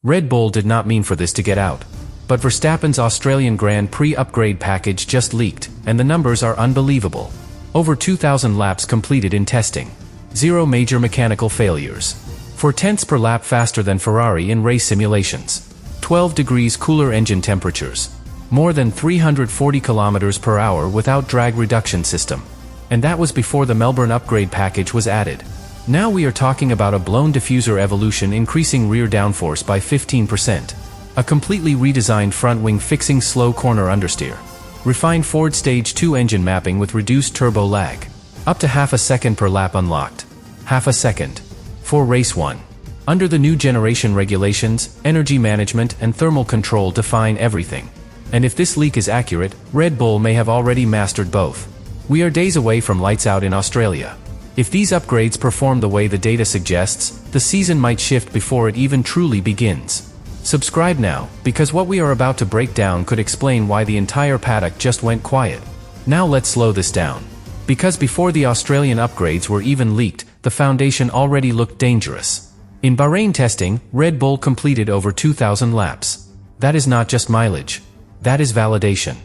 Red Bull did not mean for this to get out. But Verstappen's Australian Grand Prix upgrade package just leaked, and the numbers are unbelievable. Over 2,000 laps completed in testing. 0 major mechanical failures. 4 tenths per lap faster than Ferrari in race simulations. 12 degrees cooler engine temperatures. More than 340 km per hour without drag reduction system. And that was before the Melbourne upgrade package was added. Now we are talking about a blown diffuser evolution increasing rear downforce by 15%. A completely redesigned front wing fixing slow corner understeer. Refined Ford Stage 2 engine mapping with reduced turbo lag. Up to half a second per lap unlocked. Half a second. For race 1. Under the new generation regulations, energy management and thermal control define everything. And if this leak is accurate, Red Bull may have already mastered both. We are days away from lights out in Australia. If these upgrades perform the way the data suggests, the season might shift before it even truly begins. Subscribe now, because what we are about to break down could explain why the entire paddock just went quiet. Now let's slow this down. Because before the Australian upgrades were even leaked, the foundation already looked dangerous. In Bahrain testing, Red Bull completed over 2,000 laps. That is not just mileage. That is validation.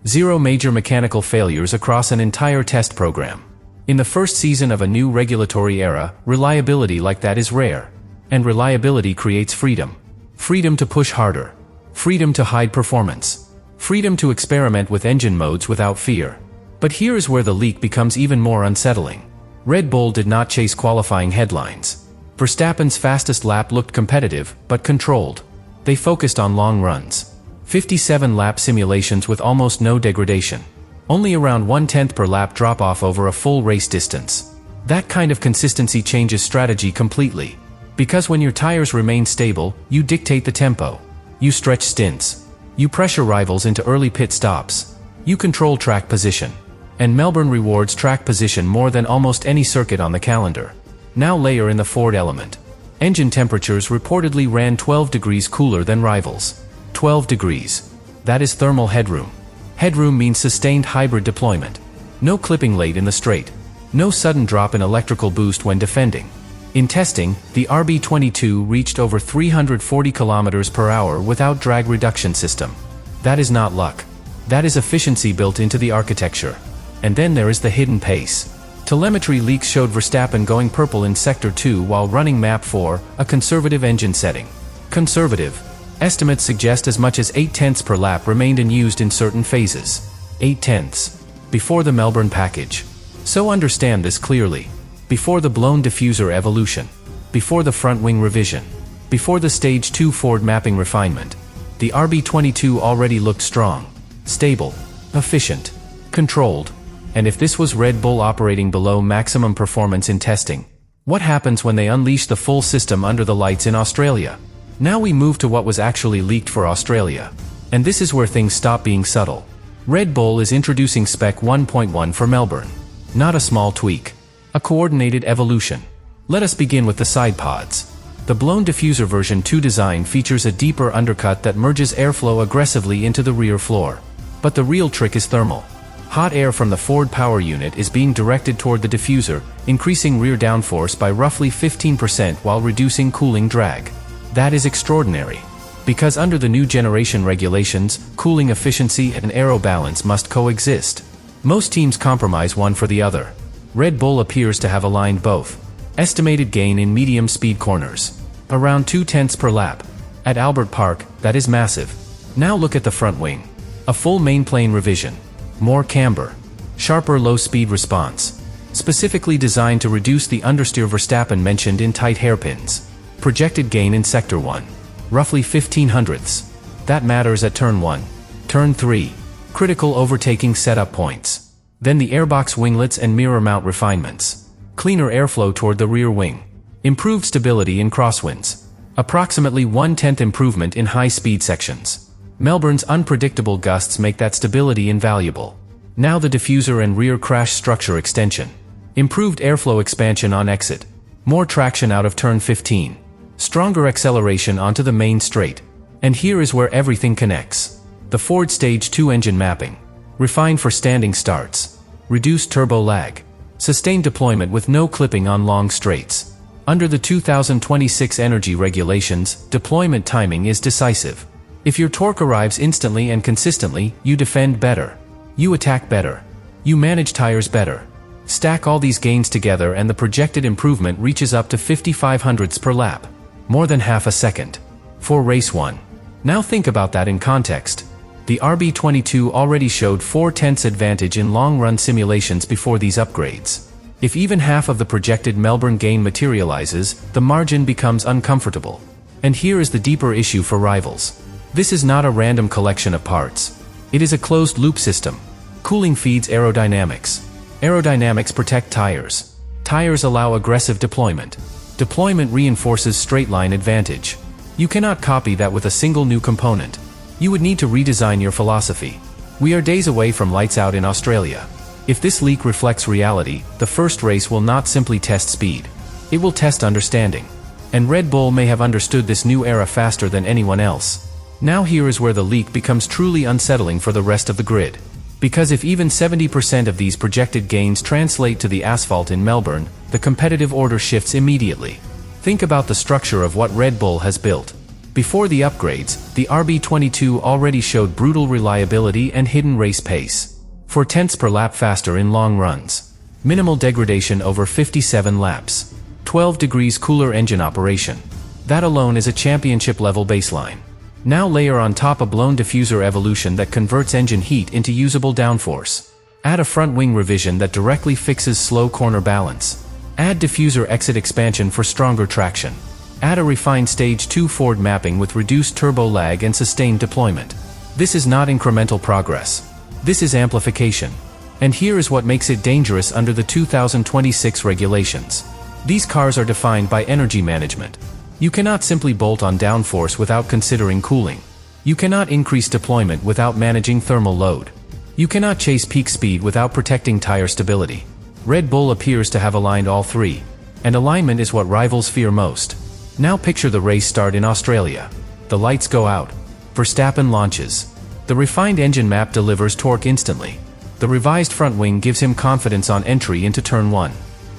0 major mechanical failures across an entire test program. In the first season of a new regulatory era, reliability like that is rare. And reliability creates freedom. Freedom to push harder. Freedom to hide performance. Freedom to experiment with engine modes without fear. But here is where the leak becomes even more unsettling. Red Bull did not chase qualifying headlines. Verstappen's fastest lap looked competitive, but controlled. They focused on long runs. 57 lap simulations with almost no degradation. Only around 1/10 per lap drop off over a full race distance. That kind of consistency changes strategy completely. Because when your tires remain stable, you dictate the tempo. You stretch stints. You pressure rivals into early pit stops. You control track position. And Melbourne rewards track position more than almost any circuit on the calendar. Now layer in the Ford element. Engine temperatures reportedly ran 12 degrees cooler than rivals. 12 degrees. That is thermal headroom. Headroom means sustained hybrid deployment. No clipping late in the straight. No sudden drop in electrical boost when defending. In testing, the RB22 reached over 340 km per hour without drag reduction system. That is not luck. That is efficiency built into the architecture. And then there is the hidden pace. Telemetry leaks showed Verstappen going purple in Sector 2 while running Map 4, a conservative engine setting. Conservative. Estimates suggest as much as 8 tenths per lap remained unused in certain phases. 8 tenths. Before the Melbourne package. So understand this clearly. Before the blown diffuser evolution. Before the front wing revision. Before the Stage 2 Ford mapping refinement. The RB22 already looked strong. Stable. Efficient. Controlled. And if this was Red Bull operating below maximum performance in testing, what happens when they unleash the full system under the lights in Australia? Now we move to what was actually leaked for Australia. And this is where things stop being subtle. Red Bull is introducing Spec 1.1 for Melbourne. Not a small tweak. A coordinated evolution. Let us begin with the side pods. The blown diffuser version 2 design features a deeper undercut that merges airflow aggressively into the rear floor. But the real trick is thermal. Hot air from the Ford power unit is being directed toward the diffuser, increasing rear downforce by roughly 15% while reducing cooling drag. That is extraordinary. Because under the new generation regulations, cooling efficiency and aero balance must coexist. Most teams compromise one for the other. Red Bull appears to have aligned both. Estimated gain in medium speed corners. Around 2 tenths per lap. At Albert Park, that is massive. Now look at the front wing. A full mainplane revision. More camber. Sharper low-speed response. Specifically designed to reduce the understeer Verstappen mentioned in tight hairpins. Projected gain in Sector 1. Roughly 15 hundredths. That matters at Turn 1. Turn 3. Critical overtaking setup points. Then the airbox winglets and mirror mount refinements. Cleaner airflow toward the rear wing. Improved stability in crosswinds. Approximately 1/10 improvement in high-speed sections. Melbourne's unpredictable gusts make that stability invaluable. Now the diffuser and rear crash structure extension. Improved airflow expansion on exit. More traction out of turn 15. Stronger acceleration onto the main straight. And here is where everything connects. The Ford Stage 2 engine mapping. Refined for standing starts. Reduced turbo lag. Sustained deployment with no clipping on long straights. Under the 2026 energy regulations, deployment timing is decisive. If your torque arrives instantly and consistently, you defend better. You attack better. You manage tires better. Stack all these gains together and the projected improvement reaches up to 55 hundredths per lap. More than half a second. For race 1. Now think about that in context. The RB22 already showed 4/10 advantage in long-run simulations before these upgrades. If even half of the projected Melbourne gain materializes, the margin becomes uncomfortable. And here is the deeper issue for rivals. This is not a random collection of parts. It is a closed-loop system. Cooling feeds aerodynamics. Aerodynamics protect tires. Tires allow aggressive deployment. Deployment reinforces straight-line advantage. You cannot copy that with a single new component. You would need to redesign your philosophy. We are days away from lights out in Australia. If this leak reflects reality, the first race will not simply test speed. It will test understanding. And Red Bull may have understood this new era faster than anyone else. Now here is where the leak becomes truly unsettling for the rest of the grid. Because if even 70% of these projected gains translate to the asphalt in Melbourne, the competitive order shifts immediately. Think about the structure of what Red Bull has built. Before the upgrades, the RB22 already showed brutal reliability and hidden race pace. 4/10 per lap faster in long runs. Minimal degradation over 57 laps. 12 degrees cooler engine operation. That alone is a championship-level baseline. Now layer on top a blown diffuser evolution that converts engine heat into usable downforce. Add a front wing revision that directly fixes slow corner balance. Add diffuser exit expansion for stronger traction. Add a refined Stage 2 Ford mapping with reduced turbo lag and sustained deployment. This is not incremental progress. This is amplification. And here is what makes it dangerous under the 2026 regulations. These cars are defined by energy management. You cannot simply bolt on downforce without considering cooling. You cannot increase deployment without managing thermal load. You cannot chase peak speed without protecting tire stability. Red Bull appears to have aligned all three. And alignment is what rivals fear most. Now picture the race start in Australia. The lights go out. Verstappen launches. The refined engine map delivers torque instantly. The revised front wing gives him confidence on entry into turn 1.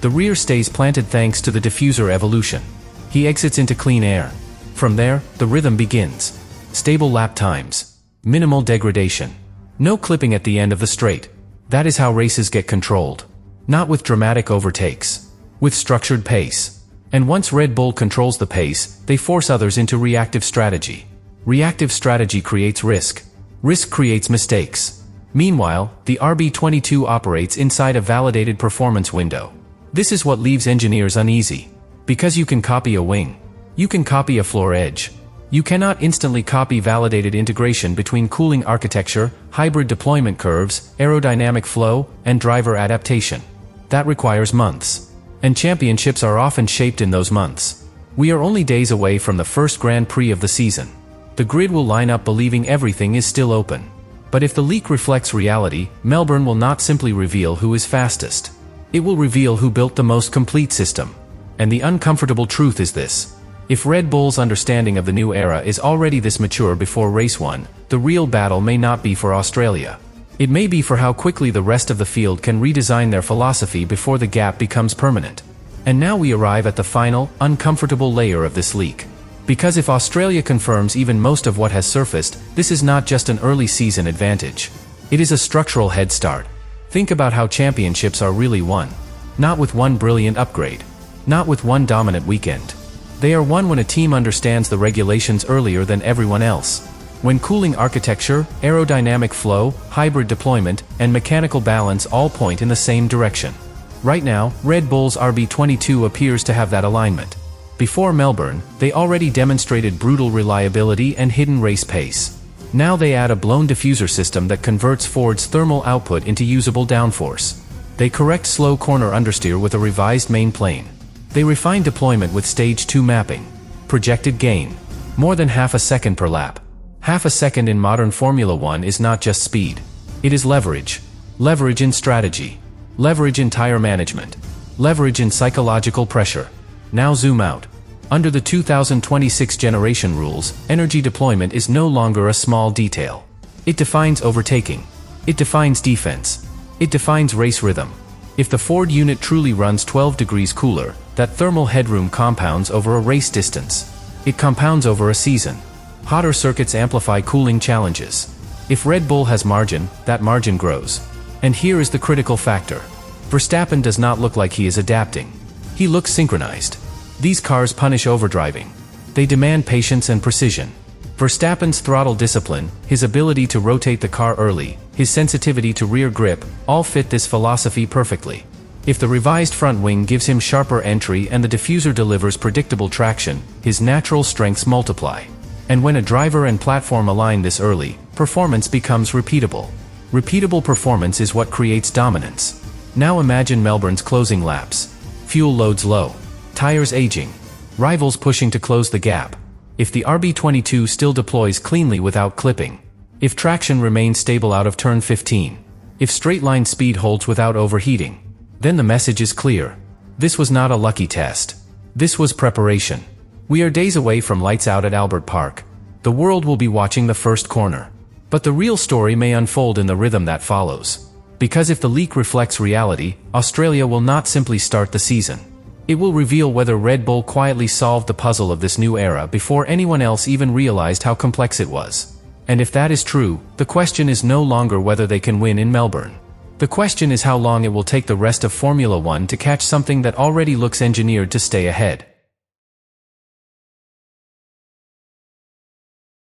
The rear stays planted thanks to the diffuser evolution. He exits into clean air. From there, the rhythm begins. Stable lap times. Minimal degradation. No clipping at the end of the straight. That is how races get controlled. Not with dramatic overtakes. With structured pace. And once Red Bull controls the pace, they force others into reactive strategy. Reactive strategy creates risk. Risk creates mistakes. Meanwhile, the RB22 operates inside a validated performance window. This is what leaves engineers uneasy. Because you can copy a wing. You can copy a floor edge. You cannot instantly copy validated integration between cooling architecture, hybrid deployment curves, aerodynamic flow, and driver adaptation. That requires months. And championships are often shaped in those months. We are only days away from the first Grand Prix of the season. The grid will line up believing everything is still open. But if the leak reflects reality, Melbourne will not simply reveal who is fastest. It will reveal who built the most complete system. And the uncomfortable truth is this. If Red Bull's understanding of the new era is already this mature before race 1, the real battle may not be for Australia. It may be for how quickly the rest of the field can redesign their philosophy before the gap becomes permanent. And now we arrive at the final, uncomfortable layer of this leak. Because if Australia confirms even most of what has surfaced, this is not just an early season advantage. It is a structural head start. Think about how championships are really won. Not with one brilliant upgrade. Not with one dominant weekend. They are won when a team understands the regulations earlier than everyone else. When cooling architecture, aerodynamic flow, hybrid deployment, and mechanical balance all point in the same direction. Right now, Red Bull's RB22 appears to have that alignment. Before Melbourne, they already demonstrated brutal reliability and hidden race pace. Now they add a blown diffuser system that converts Ford's thermal output into usable downforce. They correct slow corner understeer with a revised main plane. They refine deployment with Stage 2 mapping. Projected gain. More than half a second per lap. Half a second in modern Formula 1 is not just speed. It is leverage. Leverage in strategy. Leverage in tire management. Leverage in psychological pressure. Now zoom out. Under the 2026 generation rules, energy deployment is no longer a small detail. It defines overtaking. It defines defense. It defines race rhythm. If the Ford unit truly runs 12 degrees cooler, that thermal headroom compounds over a race distance. It compounds over a season. Hotter circuits amplify cooling challenges. If Red Bull has margin, that margin grows. And here is the critical factor. Verstappen does not look like he is adapting. He looks synchronized. These cars punish overdriving. They demand patience and precision. Verstappen's throttle discipline, his ability to rotate the car early, his sensitivity to rear grip, all fit this philosophy perfectly. If the revised front wing gives him sharper entry and the diffuser delivers predictable traction, his natural strengths multiply. And when a driver and platform align this early, performance becomes repeatable. Repeatable performance is what creates dominance. Now imagine Melbourne's closing laps. Fuel loads low. Tires aging. Rivals pushing to close the gap. If the RB22 still deploys cleanly without clipping. If traction remains stable out of turn 15. If straight-line speed holds without overheating. Then the message is clear. This was not a lucky test. This was preparation. We are days away from lights out at Albert Park. The world will be watching the first corner. But the real story may unfold in the rhythm that follows. Because if the leak reflects reality, Australia will not simply start the season. It will reveal whether Red Bull quietly solved the puzzle of this new era before anyone else even realized how complex it was. And if that is true, the question is no longer whether they can win in Melbourne. The question is how long it will take the rest of Formula One to catch something that already looks engineered to stay ahead.